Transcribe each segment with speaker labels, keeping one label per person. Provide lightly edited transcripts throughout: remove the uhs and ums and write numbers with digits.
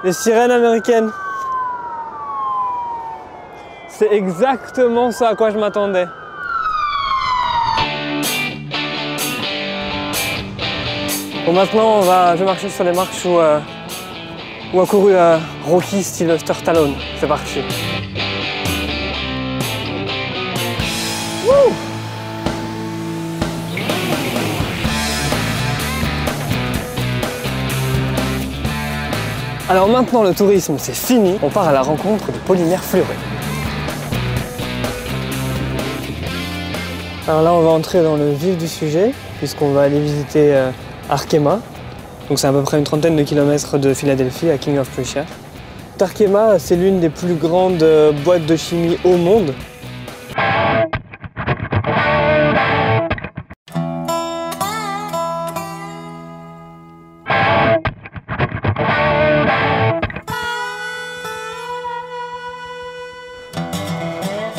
Speaker 1: Les sirènes américaines. C'est exactement ça à quoi je m'attendais. Bon, maintenant, je vais marcher sur les marches où a couru Rocky Sylvester Stallone. C'est parti. Wouh! Alors maintenant, le tourisme, c'est fini. On part à la rencontre de polymères fluorés. Alors là, on va entrer dans le vif du sujet, puisqu'on va aller visiter Arkema. Donc c'est à peu près une trentaine de kilomètres de Philadelphie, à King of Prussia. Arkema, c'est l'une des plus grandes boîtes de chimie au monde.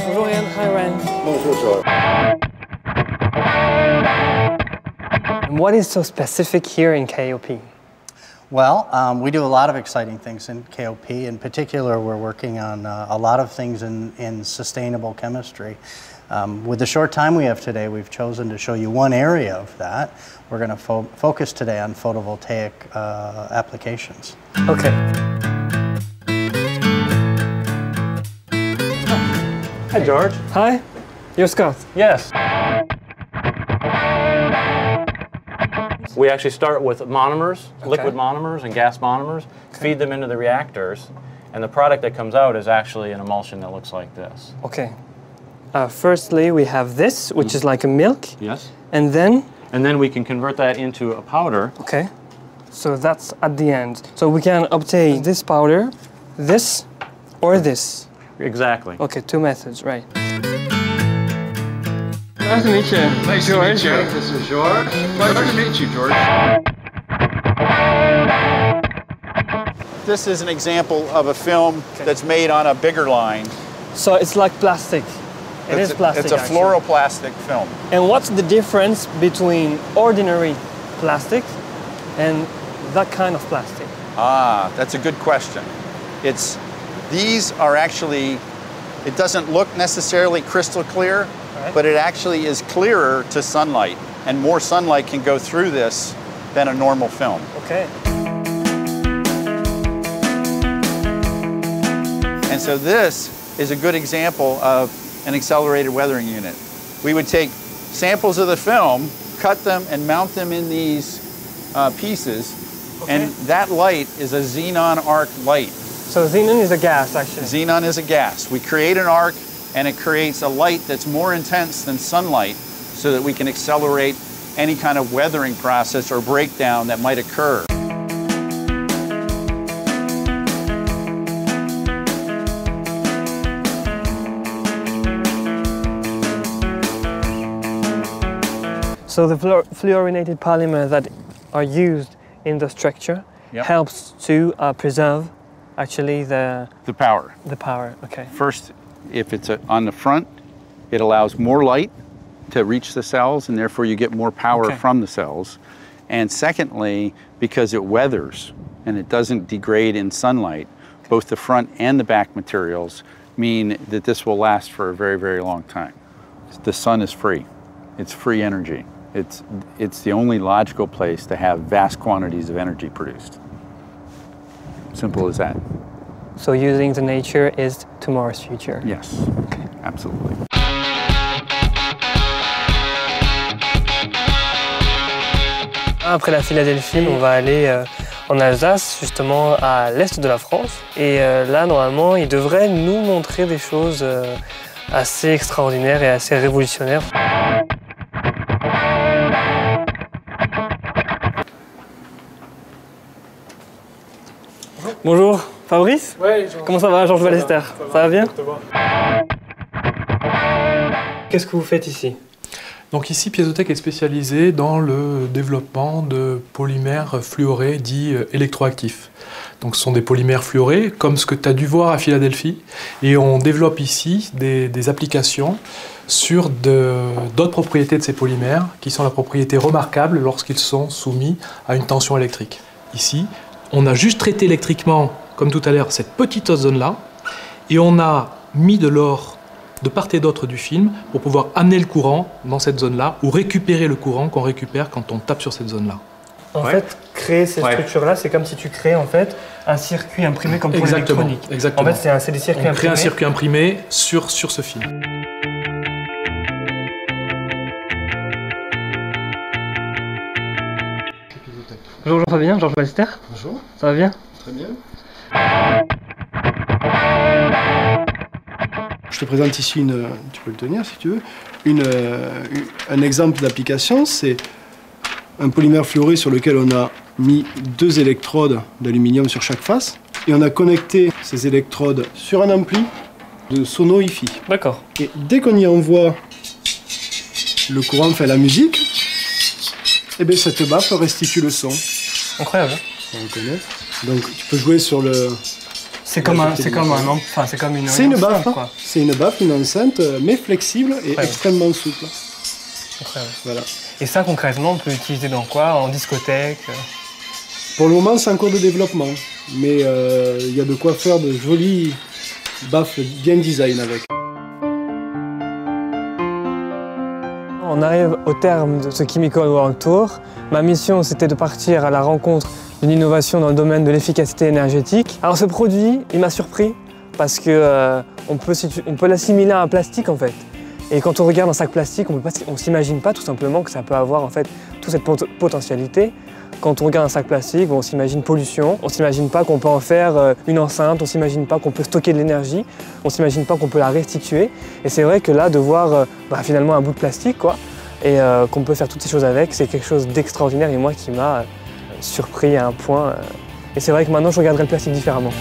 Speaker 1: Bonjour Yann, hi Ryan.
Speaker 2: Bonjour George.
Speaker 1: What is so specific here in KOP?
Speaker 2: Well, we do a lot of exciting things in KOP. In particular, we're working on a lot of things in sustainable chemistry. With the short time we have today, we've chosen to show you one area of that. We're going to focus today on photovoltaic applications.
Speaker 1: Okay.
Speaker 3: Hi, George.
Speaker 1: Hi, you're Scott.
Speaker 3: Yes. We actually start with monomers, liquid monomers and gas monomers, feed them into the reactors, and the product that comes out is actually an emulsion that looks like this.
Speaker 1: Okay. Firstly, we have this, which is like a milk.
Speaker 3: Yes.
Speaker 1: And then?
Speaker 3: And then we can convert that into a powder.
Speaker 1: Okay. So that's at the end. So we can obtain this powder, this, or this.
Speaker 3: Exactly.
Speaker 1: Okay, two methods, right. Nice to meet you.
Speaker 4: Nice to meet you. This is George. Pleasure to meet you, George.
Speaker 5: This is an example of a film that's made on a bigger line.
Speaker 1: So it's like plastic. It is plastic.
Speaker 5: It's a fluoroplastic film.
Speaker 1: And what's the difference between ordinary plastic and that kind of plastic?
Speaker 5: Ah, that's a good question. These are actually, it doesn't look necessarily crystal clear, but it actually is clearer to sunlight, and more sunlight can go through this than a normal film.
Speaker 1: Okay.
Speaker 5: And so this is a good example of an accelerated weathering unit. We would take samples of the film, cut them, and mount them in these pieces, and that light is a xenon arc light.
Speaker 1: So xenon is a gas, actually.
Speaker 5: Xenon is a gas. We create an arc, and it creates a light that's more intense than sunlight so that we can accelerate any kind of weathering process or breakdown that might occur.
Speaker 1: So the fluorinated polymer that are used in the structure helps to preserve actually the
Speaker 5: power.
Speaker 1: The power, okay.
Speaker 5: First, if it's on the front, it allows more light to reach the cells, and therefore you get more power from the cells. And secondly, because it weathers and it doesn't degrade in sunlight, both the front and the back materials mean that this will last for a very, very long time. The sun is free. It's free energy. It's the only logical place to have vast quantities of energy produced. Simple as that.
Speaker 1: So using the nature is tomorrow's future.
Speaker 5: Yes, absolutely.
Speaker 1: Après la Philadelphie, on va aller en Alsace, justement à l'est de la France. Et là, normalement, il devrait nous montrer des choses assez extraordinaires et assez révolutionnaires. Bonjour, Fabrice.
Speaker 6: Ouais,
Speaker 1: comment ça va, Georges Ballester? Ça va bien? Qu'est-ce que vous faites ici?
Speaker 6: Donc ici, Piezotech est spécialisé dans le développement de polymères fluorés dits électroactifs. Donc ce sont des polymères fluorés, comme ce que tu as dû voir à Philadelphie, et on développe ici des applications sur d'autres propriétés de ces polymères, qui sont la propriété remarquable lorsqu'ils sont soumis à une tension électrique. Ici, on a juste traité électriquement comme tout à l'heure, cette petite zone-là, et on a mis de l'or de part et d'autre du film pour pouvoir amener le courant dans cette zone-là ou récupérer le courant qu'on récupère quand on tape sur cette zone-là.
Speaker 1: En fait, créer ces structures-là, c'est comme si tu crées en fait un circuit imprimé comme pour l'électronique.
Speaker 6: Exactement.
Speaker 1: En fait, c'est des circuits imprimés.
Speaker 6: On crée un circuit imprimé sur ce film.
Speaker 1: Bonjour Jean-Fabien, Georges Ballester.
Speaker 4: Bonjour.
Speaker 1: Ça va bien?
Speaker 4: Très bien.
Speaker 7: Je te présente ici tu peux le tenir si tu veux, un exemple d'application, c'est un polymère fluoré sur lequel on a mis 2 électrodes d'aluminium sur chaque face et on a connecté ces électrodes sur un ampli de sono hi-fi.
Speaker 1: D'accord.
Speaker 7: Et dès qu'on y envoie le courant fait la musique, et bien cette baffe restitue le son.
Speaker 1: Incroyable.
Speaker 7: On reconnaît. Donc tu peux jouer sur le...
Speaker 1: C'est comme une.
Speaker 7: C'est une baffe,
Speaker 1: quoi.
Speaker 7: C'est une baffe, une enceinte, mais flexible et extrêmement souple.
Speaker 1: Incroyable.
Speaker 7: Voilà.
Speaker 1: Et ça, concrètement, on peut l'utiliser dans quoi? En discothèque?
Speaker 7: Pour le moment, c'est en cours de développement, mais il y a de quoi faire de jolies baffes bien design avec.
Speaker 1: On arrive au terme de ce Chemical World Tour. Ma mission, c'était de partir à la rencontre d'une innovation dans le domaine de l'efficacité énergétique. Alors ce produit, il m'a surpris parce que on peut l'assimiler à un plastique en fait. Et quand on regarde un sac plastique, on ne s'imagine pas tout simplement que ça peut avoir en fait toute cette potentialité. Quand on regarde un sac plastique, on s'imagine pollution, on ne s'imagine pas qu'on peut en faire une enceinte, on ne s'imagine pas qu'on peut stocker de l'énergie, on ne s'imagine pas qu'on peut la restituer. Et c'est vrai que là, de voir finalement un bout de plastique, quoi, et qu'on peut faire toutes ces choses avec, c'est quelque chose d'extraordinaire et moi qui m'a surpris à un point. Et c'est vrai que maintenant, je regarderai le plastique différemment.